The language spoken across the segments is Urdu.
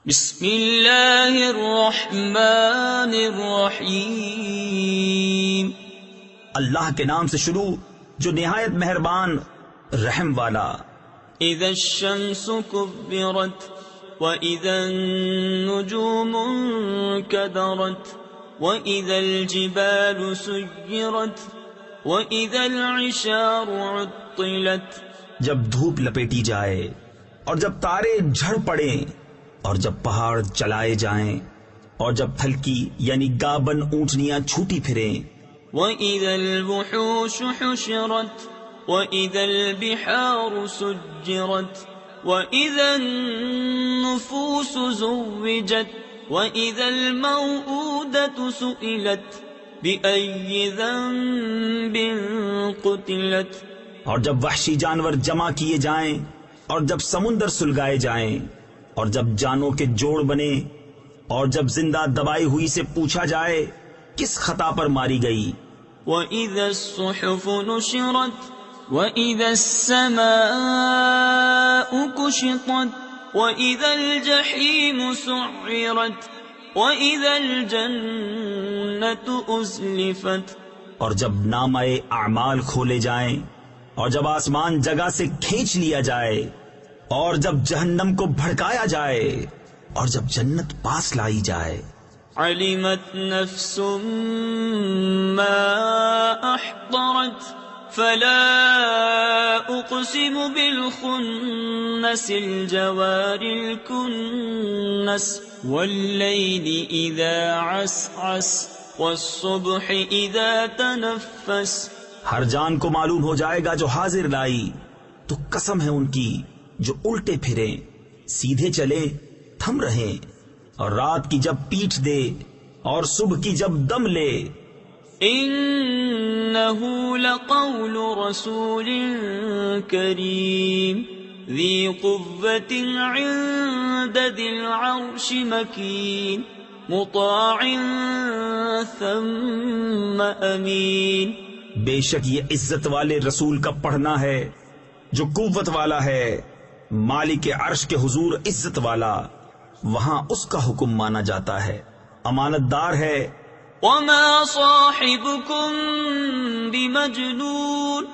بسم اللہ الرحمن الرحیم۔ اللہ کے نام سے شروع جو نہایت مہربان رحم والا۔ اذا الشمس كبرت واذا النجوم انكدرت واذا الجبال سيرت واذا العشار عطلت۔ جب دھوپ لپیٹی جائے اور جب تارے جھڑ پڑیں اور جب پہاڑ چلائے جائیں اور جب تھلکی یعنی گابن اونٹنیاں چھوٹی پھریں۔ وَإِذَا الْوُحُوشُ حُشِرَتْ وَإِذَا الْبِحَارُ سُجِّرَتْ وَإِذَا النُّفُوسُ زُوِّجَتْ وَإِذَا الْمَوْءُودَةُ سُئِلَتْ بِأَيِّ ذَنبٍ قُتِلَتْ۔ اور جب وحشی جانور جمع کیے جائیں اور جب سمندر سلگائے جائیں اور جب جانوں کے جوڑ بنے اور جب زندہ دبائی ہوئی سے پوچھا جائے کس خطا پر ماری گئی۔ وَإِذَا الصُّحُفُ نُشِرَتْ وَإِذَا السَّمَاءُ كُشِطَتْ وَإِذَا الْجَحِيمُ سُعِّرَتْ وَإِذَا الْجَنَّةُ أُزْلِفَتْ۔ اور جب نامہ اعمال کھولے جائیں اور جب آسمان جگہ سے کھینچ لیا جائے اور جب جہنم کو بھڑکایا جائے اور جب جنت پاس لائی جائے۔ علمت نفس ما احضرت فلا اقسم بالخنس الجوار الكنس والليل اذا عسعس والصبح اذا تنفس۔ ہر جان کو معلوم ہو جائے گا جو حاضر لائی، تو قسم ہے ان کی جو الٹے پھریں، سیدھے چلے تھم رہیں، اور رات کی جب پیٹھ دے اور صبح کی جب دم لے۔ انه لقول رسول کریم ذی قوة عند ذی العرش مکین مطاع ثم امین۔ بے شک یہ عزت والے رسول کا پڑھنا ہے جو قوت والا ہے، مالک عرش کے حضور عزت والا، وہاں اس کا حکم مانا جاتا ہے، امانت دار ہے۔ وما صاحبكم بمجنون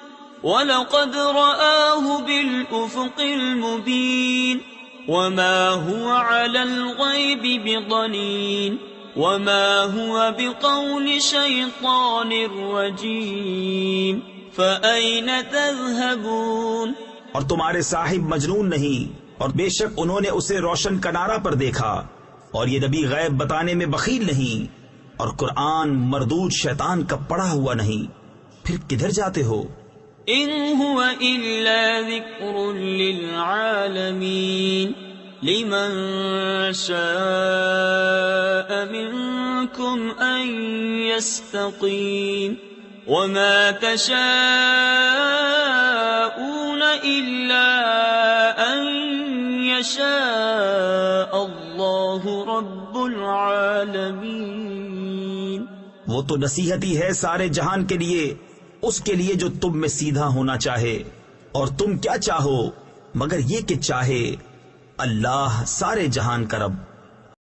ولقد رآه بالأفق المبين وما هو على الغيب بضنين وما هو بقول شيطان رجيم فأين تذهبون۔ اور تمہارے صاحب مجنون نہیں، اور بے شک انہوں نے اسے روشن کنارہ پر دیکھا، اور یہ نبی غیب بتانے میں بخیل نہیں، اور قرآن مردود شیطان کا پڑھا ہوا نہیں، پھر کدھر جاتے ہو؟ ان هو الا ذکر للعالمین لمن شاء منکم ان یستقیم وما تشاءون الا ان یشاء اللہ رب العالمین۔ وہ تو نصیحت ہی ہے سارے جہان کے لیے، اس کے لیے جو تم میں سیدھا ہونا چاہے، اور تم کیا چاہو مگر یہ کہ چاہے اللہ سارے جہان کا رب۔